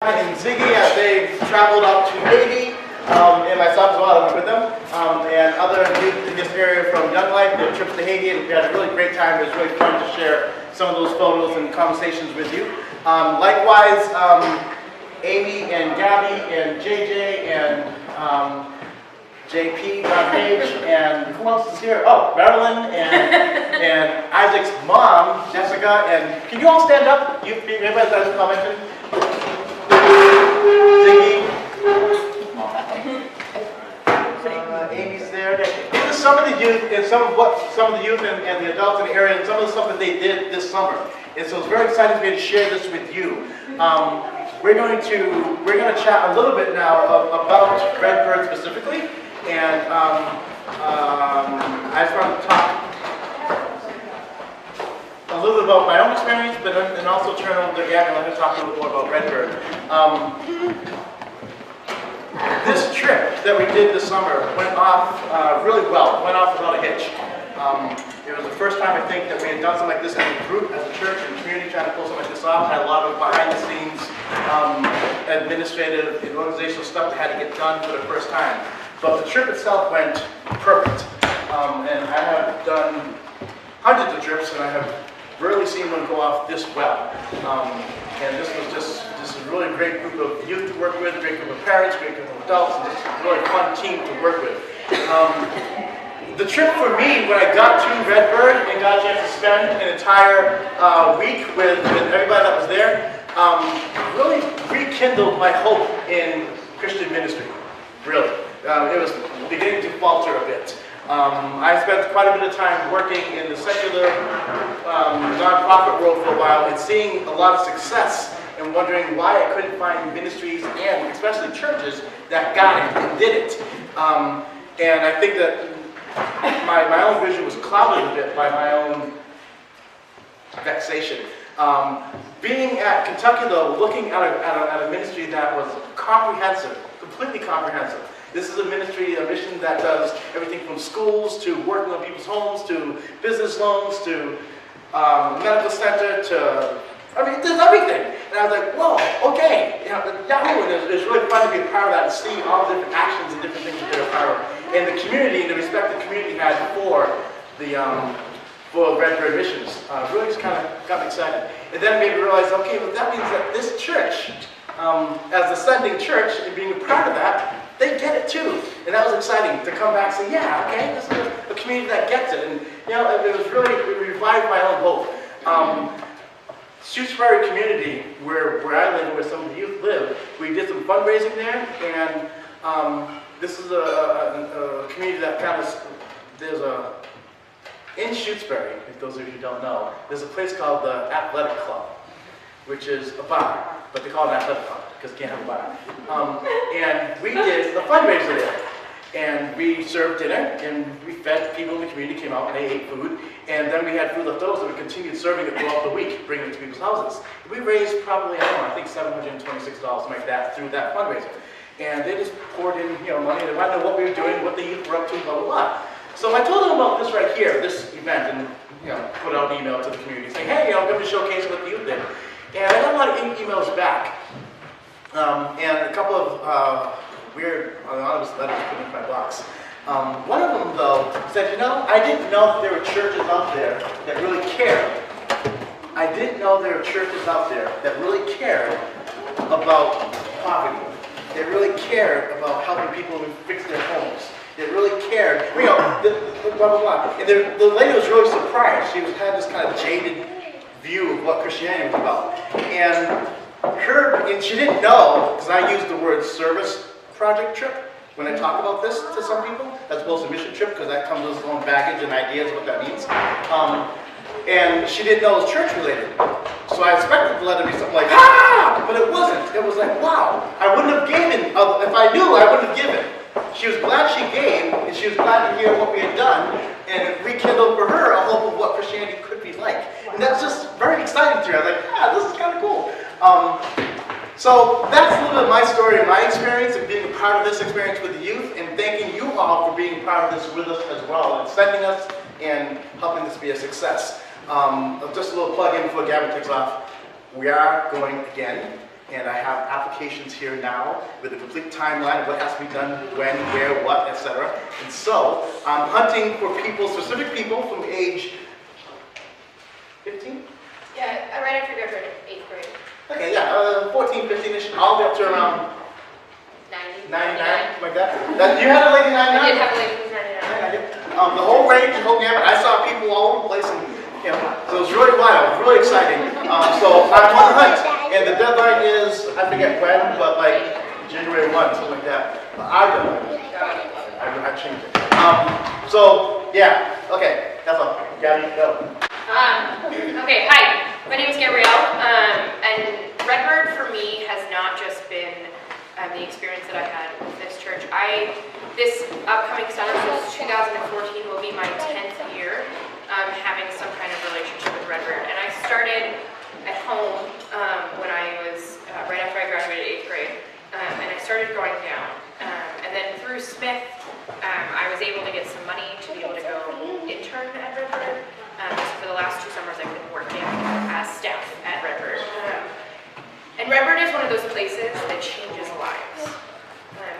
And Ziggy, as they traveled up to Haiti, and myself as well, I went with them, and other youth in this area from Young Life did trips to Haiti, and we had a really great time. It was really fun to share some of those photos and conversations with you. Likewise, Amy and Gabby and JJ and JP, Bob Page, and who else is here? Oh, Marilyn and Isaac's mom, Jessica, and can you all stand up? Everybody does comment. Ziggy. Amy's there. This is some of the youth and some of the adults in the area and some of the stuff that they did this summer. And so it's very exciting to be able to share this with you. We're going to chat a little bit now about Redbird specifically, and I just want to talk a little bit about my own experience, and also turn over to Gabby and let her talk a little bit more about Redbird. This trip that we did this summer went off really well, went off without a hitch. It was the first time I think that we had done something like this as a group, as a church and community, trying to pull something like this off. Had a lot of behind the scenes administrative and organizational stuff that had to get done for the first time. But the trip itself went perfect. And I have done hundreds of trips, and I have rarely seen one go off this well. And this was just a really great group of youth to work with, great group of parents, great group of adults, and just a really fun team to work with. The trip for me, when I got to Redbird and got a chance to spend an entire week with everybody that was there, really rekindled my hope in Christian ministry, really. It was beginning to falter a bit. I spent quite a bit of time working in the secular nonprofit world for a while and seeing a lot of success and wondering why I couldn't find ministries and especially churches that got it and did it. And I think that my own vision was clouded a bit by my own vexation. Being at Kentucky, though, looking at a ministry that was comprehensive, completely comprehensive. This is a ministry, a mission that does everything from schools to working on people's homes to business loans to medical center to, I mean, there's everything. And I was like, whoa, okay. Yahoo! And it was really fun to be a part of that and see all the different actions and different things that they're a part of. And the community and the respect the community had for Redbird missions really just kind of got me excited. And then made me realize, okay, well, that means that this church, as the sending church and being a part of that, they get it too. And that was exciting to come back and say, yeah, okay, this is a community that gets it. And it was really, it revived my own hope. Shutesbury community, where I live and where some of the youth live, we did some fundraising there, and this is a community that in Shutesbury, if those of you don't know, there's a place called the Athletic Club, which is a bar, but they call it an athletic club because you can't have a bar. And we did a fundraiser there. And we served dinner, and we fed people in the community, came out and they ate food. And then we had food left over, so we continued serving it throughout the week, bringing it to people's houses. We raised probably, I think $726, something like that, through that fundraiser. And they just poured in, money. They wanted to know what we were doing, what the youth were up to, blah, blah, blah. So I told them about this right here, this event, and put out an email to the community saying, hey, I'm going to showcase what the youth did. And I got a lot of emails back, and a couple of weird, anonymous letters put in my box. One of them, though, said, I didn't know that there were churches out there that really cared. I didn't know there were churches out there that really cared about poverty. They really cared about helping people fix their homes. They really cared. Blah, blah, blah. And the lady was really surprised. She had this kind of jaded view of what Christianity was about. And she didn't know, because I used the word service project trip when I talk about this to some people, as opposed to mission trip, because that comes with its own baggage and ideas of what that means. And she didn't know it was church related. So I expected the letter to be something like, but it wasn't. It was like, wow, I wouldn't have given, if I knew, I wouldn't have given. She was glad she gave, and she was glad to hear what we had done, and it rekindled for her a hope of what Christianity could be like. And that's just very exciting to her. I was like, this is kind of cool. So that's a little bit of my story and my experience of being a part of this experience with the youth, and thanking you all for being part of this with us as well, and sending us and helping this be a success. Just a little plug in before Gavin takes off. We are going again And I have applications here now with a complete timeline of what has to be done, when, where, what, etc. And so I'm hunting for people, specific people from age 15? Yeah, right after graduating, 8th grade. Okay, yeah, 14, 15-ish, all the way up to around 90. 99, like that. You had a lady 99? I did have a lady who was 99. The whole range, the whole gamut. I saw people all over the place, and so it was really wild, really exciting. So I'm on the hunt, and the deadline is, I forget when, but like January 1, something like that. I changed it. So yeah, okay, that's all. Gabby, go. Okay, hi. My name is Gabrielle, and Redbird for me has not just been the experience that I had with this church. This upcoming summer, so 2014, will be my 10th year having some kind of relationship with Redbird. And I started at home when I was, right after I graduated 8th grade, and I started going down. And then through Smith, I was able to get some money to be able to go intern at Redbird. So for the last 2 summers, I've been working as staff at Redbird. And Redbird is one of those places that changes lives.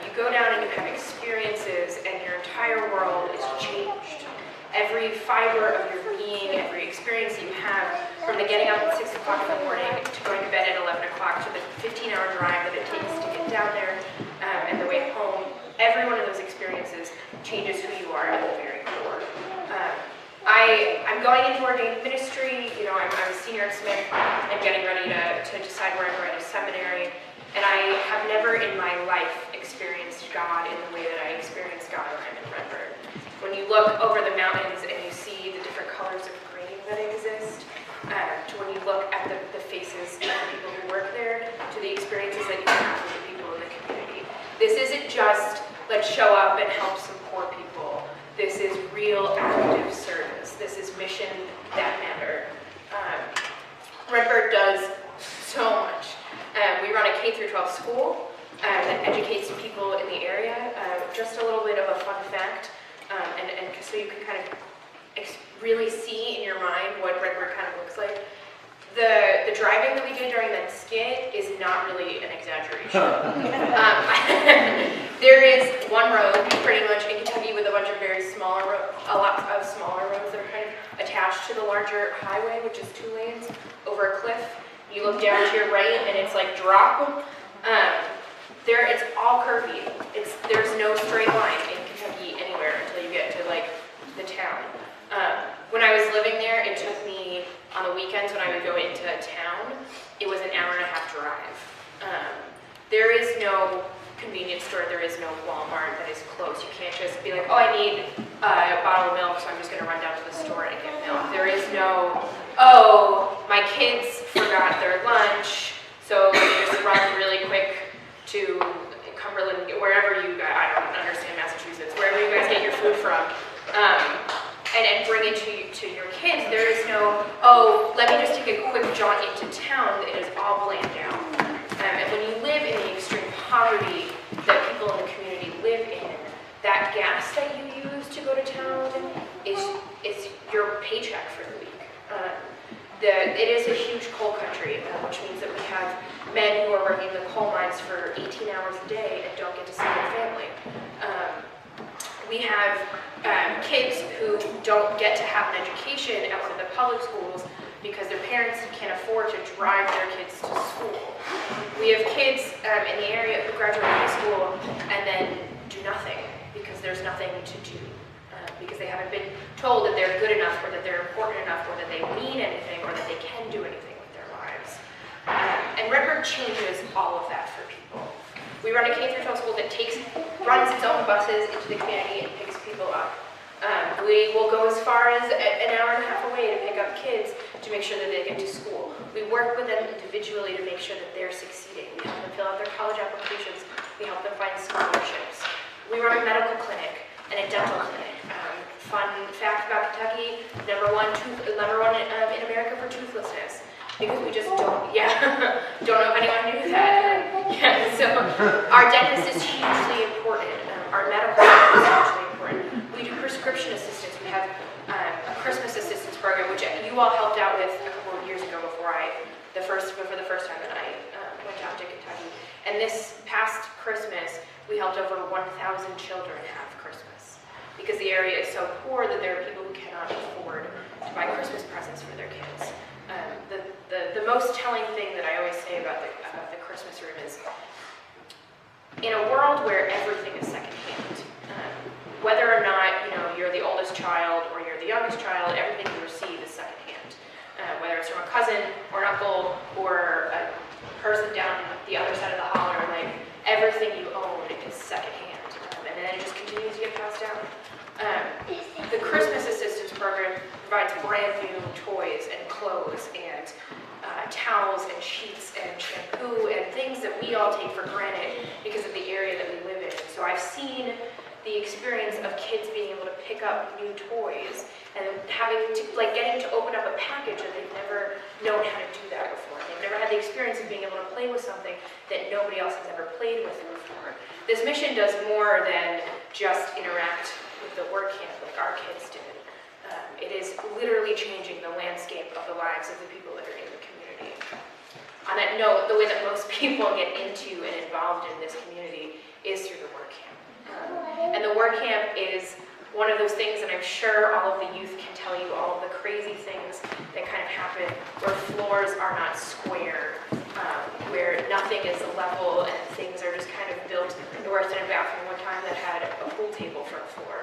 You go down and you have experiences, and your entire world is changed. Every fiber of your being, every experience that you have, from the getting up at 6 o'clock in the morning to going to bed at 11 o'clock to the 15-hour drive that it takes to get down there and the way home, every one of those experiences changes who you are at the very core. I'm going into ordained ministry. I'm a senior at Smith and getting ready to decide where I'm going to seminary. And I have never in my life experienced God in the way that I experienced God when I'm in Redbird. When you look over the mountains and you see the different colors of green that exist, to when you look at the faces of the people who work there, to the experiences that you have with the people in the community. This isn't just, let's show up and help some poor people. This is real active service. This is mission that matter. Redbird does so much. We run a K-12 school that educates people in the area. Just a little bit of a fun fact, and so you can kind of really see in your mind what Redbird kind of looks like. The driving that we did during that skit is not really an exaggeration. There is one road, pretty much in Kentucky, with a bunch of a lot of smaller roads that are kind of attached to the larger highway, which is 2 lanes over a cliff. You look down to your right, and it's like drop. It's all curvy. There's no straight line in Kentucky anywhere until you get to like the town. When I was living there, it took me, on the weekends when I would go into town, it was an hour-and-a-half drive. There is no convenience store, there is no Walmart that is close. You can't just be like, oh, I need a bottle of milk, so I'm just going to run down to the store and get milk. There is no, oh, my kids forgot their lunch, so let me just run really quick to Cumberland, wherever you guys, I don't understand Massachusetts, wherever you guys get your food from. And bring it to your kids. There is no, oh, let me just take a quick jaunt into town. It is all planned out. And when you live in the extreme poverty that people in the community live in, that gas that you use to go to town is your paycheck for the week. It is a huge coal country, which means that we have men who are working in the coal mines for 18 hours a day and don't get to see their family. We have kids who don't get to have an education at one of the public schools because their parents can't afford to drive their kids to school. We have kids in the area who graduate high school and then do nothing because there's nothing to do. Because they haven't been told that they're good enough or that they're important enough or that they mean anything or that they can do anything with their lives. And Redbird changes all of that for people. We run a K-12 school that runs its own buses into the community and picks people up. We will go as far as an hour-and-a-half away to pick up kids to make sure that they get to school. We work with them individually to make sure that they're succeeding. We help them fill out their college applications. We help them find scholarships. We run a medical clinic and a dental clinic. Fun fact about Kentucky, number one in America for toothlessness. Because we just don't know if anyone knew that. So our dentist is hugely important. Our medical is hugely important. We do prescription assistance. We have a Christmas assistance program, which you all helped out with a couple of years ago for the first time that I went out to Kentucky. And this past Christmas, we helped over 1,000 children have Christmas. Because the area is so poor that there are people who cannot afford to buy Christmas presents for their kids. The most telling thing that I always say about the Christmas room is, in a world where everything is secondhand, whether or not you're the oldest child or you're the youngest child, everything you receive is secondhand. Whether it's from a cousin or an uncle or a person down the other side of the holler, like everything you own is secondhand, and then it just continues to get passed down. The Christmas Assistance Program provides brand new toys and clothes and towels and sheets and shampoo and things that we all take for granted because of the area that we live in. So I've seen the experience of kids being able to pick up new toys and getting to open up a package that they've never known how to do that before. They've never had the experience of being able to play with something that nobody else has ever played with before. This mission does more than just interact with the work camp like our kids did. It is literally changing the landscape of the lives of the people that are in the community. On that note, the way that most people get into and involved in this community is through the work camp. And the work camp is one of those things, and I'm sure all of the youth can tell you all of the crazy things that kind of happen where floors are not square, where nothing is level and things are just kind of built. I worked in a bathroom one time that had a pool table for a floor.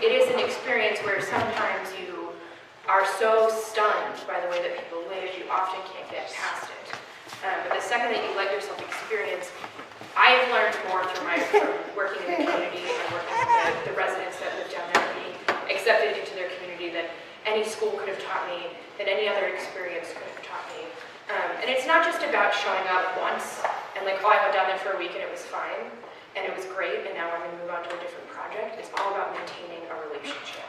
It is an experience where sometimes you are so stunned by the way that people live, you often can't get past it. But the second that you let yourself experience, I have learned more from working in the community and working with the residents that live down there and being accepted into their community that any school could have taught me, that any other experience could have taught me. And it's not just about showing up once and I went down there for a week and it was fine and it was great and now I'm going to move on to a different project. It's all about maintaining a relationship,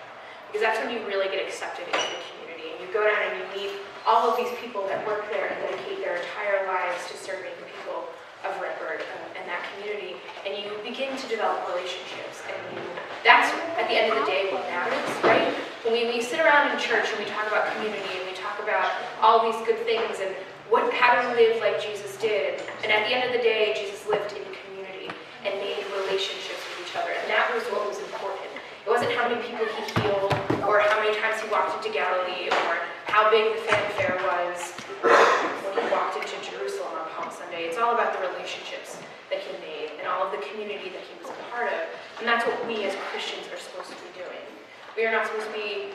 because that's when you really get accepted into the community and you go down and you meet all of these people that work there and dedicate their entire lives to serving the people of Redbird and that community, and you begin to develop relationships, and that's at the end of the day what matters, right? When we sit around in church and we talk about community and we talk about all these good things and how do we live like Jesus did, and at the end of the day Jesus lived in community and made relationships with each other, and that was what was important. It wasn't how many people he healed or how many times he walked into Galilee or how big the fanfare was when he walked into Jerusalem on Palm Sunday. It's all about the relationships that he made and all of the community that he was a part of. And that's what we as Christians are supposed to be doing. We are not supposed to be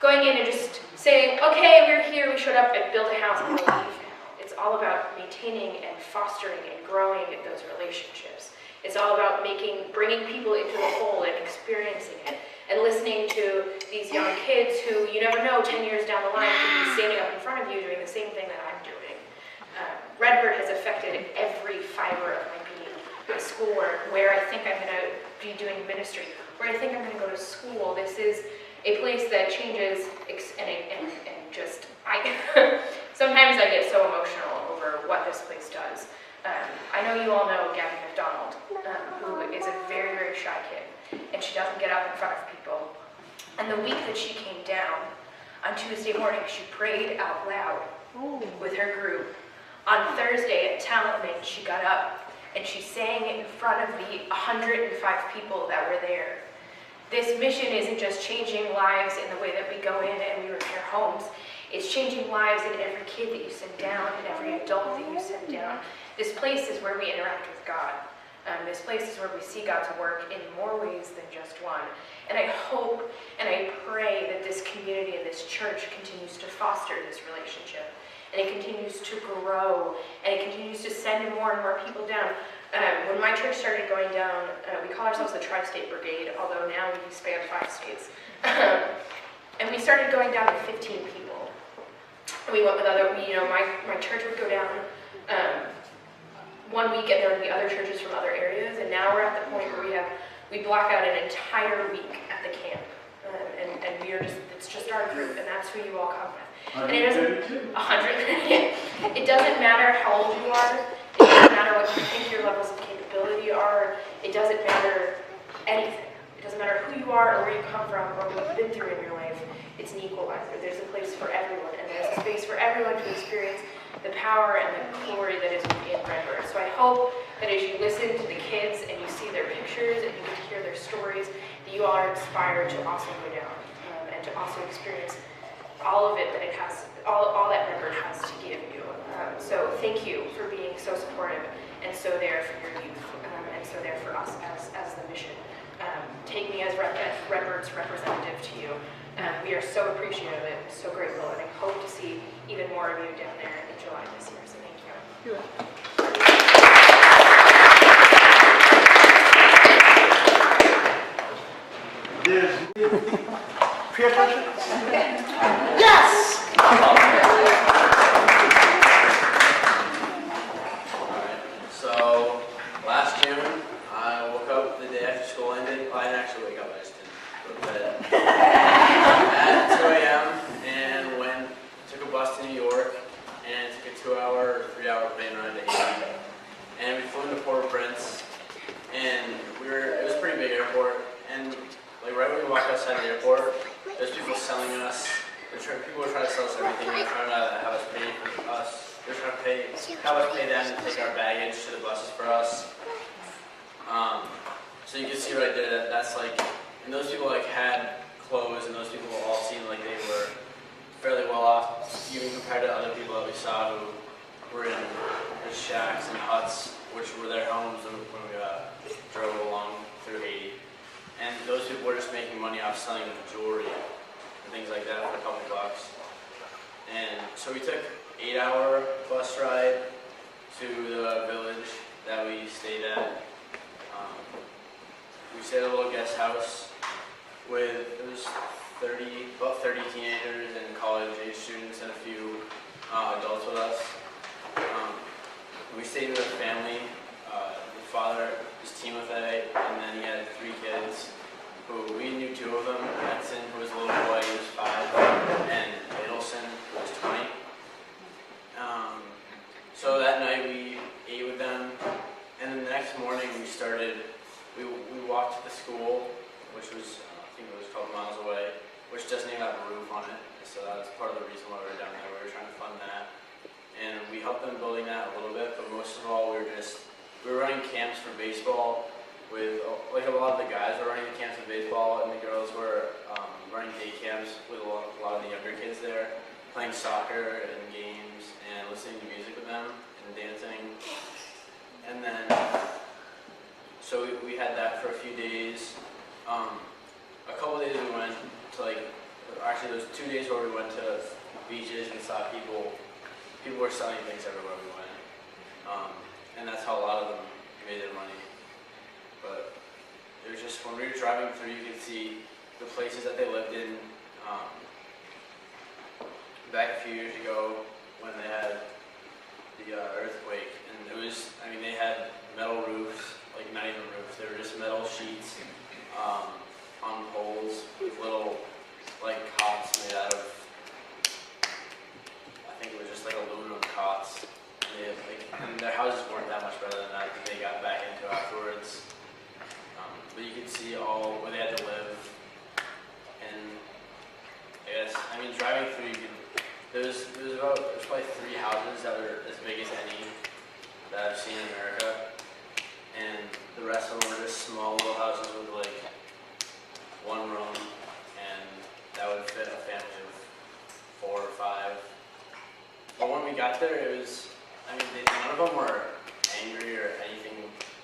going in and just saying, okay, we're here, we showed up and built a house and we'll leave now. It's all about maintaining and fostering and growing those relationships. It's all about bringing people into the fold and experiencing it and listening to these young kids who you never know 10 years down the line could be standing up in front of you doing the same thing that I'm doing. Redbird has affected every fiber of my being. My schoolwork, where I think I'm going to be doing ministry, where I think I'm going to go to school. This is a place that changes and just, sometimes I get so emotional over what this place does. I know you all know Gabby McDonald, who is a very, very shy kid, and she doesn't get up in front of people. And the week that she came down, on Tuesday morning, she prayed out loud with her group. On Thursday at Talent, she got up and she sang in front of the 105 people that were there. This mission isn't just changing lives in the way that we go in and we repair homes. It's changing lives in every kid that you send down and every adult that you send down. This place is where we interact with God. This place is where we see God's work in more ways than just one. And I hope and I pray that this community and this church continues to foster this relationship. And it continues to grow, and it continues to send more and more people down. When my church started going down, we call ourselves the Tri-State Brigade, although now we span 5 states. And we started going down to 15 people. And we went with my church would go down one week, and there would be other churches from other areas. And now we're at the point where we block out an entire week at the camp. And it's just our group, and that's who you all come with. And it doesn't, 100, it doesn't matter how old you are, it doesn't matter what you think your levels of capability are, it doesn't matter anything. It doesn't matter who you are or where you come from or what you've been through in your life. It's an equalizer. There's a place for everyone, and there's a space for everyone to experience the power and the glory that is within Redbird. So I hope that as you listen to the kids and you see their pictures and you get to hear their stories, that you all are inspired to also go down and to also experience all of it that it has, all that Redbird has to give you. So thank you for being so supportive and so there for your youth and so there for us as the mission. Take me as Redbird's representative to you. We are so appreciative of it, so grateful, and I hope to see even more of you down there in July this year, so thank you. There's peer pressure? Yes! So, last June, I woke up the day after school ended. Well, I didn't actually wake up, I just didn't go to bed. At 2 a.m. and took a bus to New York and took a 2-hour or 3-hour plane ride to Haiti. And we flew into Port-au-Prince, and it was a pretty big airport. And like right when we walked outside the airport, there's people selling us. People were trying to sell us everything. They're trying to have us pay for us. They're trying to have us pay them to take our baggage to the buses for us. So you can see right there that that's like, and those people like had clothes, and those people all seemed like they were fairly well off, even compared to other people that we saw who were in shacks and huts, which were their homes when we drove along through Haiti. And those people were just making money off selling jewelry and things like that for a couple bucks. And so we took 8-hour bus ride to the village that we stayed at. We stayed at a little guest house with about 30 teenagers and college-age students and a few adults with us. We stayed with a family. The father was Timothy, and then he had 3 kids. Who we knew 2 of them. Edson, who was a little boy, he was 5, and Adelson, who was 20. So that night we ate with them, and then the next morning we walked to the school, which was, I think it was a couple miles away, which doesn't even have a roof on it, so that's part of the reason why we were down there. We were trying to fund that, and we helped them building that a little bit, but most of all we were running camps for baseball with, like a lot of the guys were running the camps of baseball, and the girls were running day camps with a lot of the younger kids there, playing soccer and games and listening to music with them and dancing. And then, so we had that for a few days. A couple days we went to actually those 2 days where we went to beaches and saw people were selling things everywhere we went. And that's how a lot of them made their money. But it was just, when we were driving through, you could see the places that they lived in. Back a few years ago when they had the earthquake, and it was, I mean, they had metal roofs, like not even roofs, they were just metal sheets on poles with little like cots made out of, I think it was just like aluminum cots. And their houses weren't that much better than that they got back into afterwards. But you could see all where they had to live, and I mean, driving through, there's probably 3 houses that were as big as any that I've seen in America, and the rest of them were just small little houses with like 1 room, and that would fit a family of 4 or 5. But when we got there, it was, I mean, none of them were angry or anything,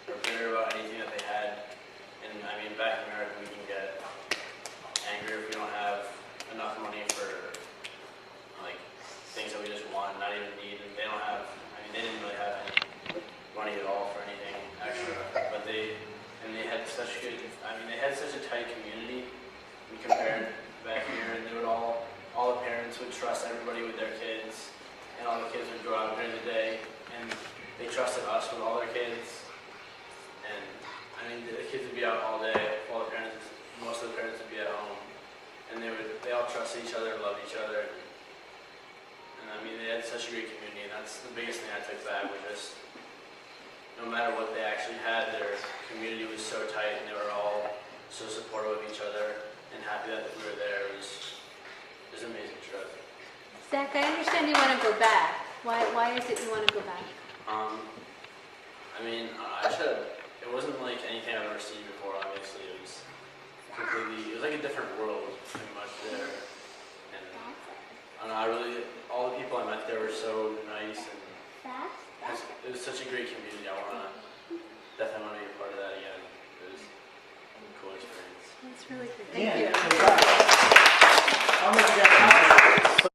or bitter about anything that they had. And I mean, back in America, we can get angry if we don't have enough money for like things that we just want, not even need. And they don't have, I mean, they didn't really have any money at all for anything extra. But they had such a tight community. We compared back here, and they would all the parents would trust everybody with their kids, and all the kids would go out during the day, and they trusted us with all their kids. And I mean, the kids would be out all day, while most of the parents would be at home, and they all trusted each other and loved each other. And I mean, they had such a great community, and that's the biggest thing I took back, was just, no matter what they actually had, their community was so tight, and they were all so supportive of each other, and happy that we were there. It was an amazing trip. Zach, I understand you want to go back. Why is it you want to go back? I mean, it wasn't like anything I've ever seen before, obviously. It was like a different world, pretty much there. And I don't know, all the people I met there were so nice, and it was such a great community. Definitely want to be a part of that again. It was a cool experience. That's really good. Yeah, Thank you. congrats.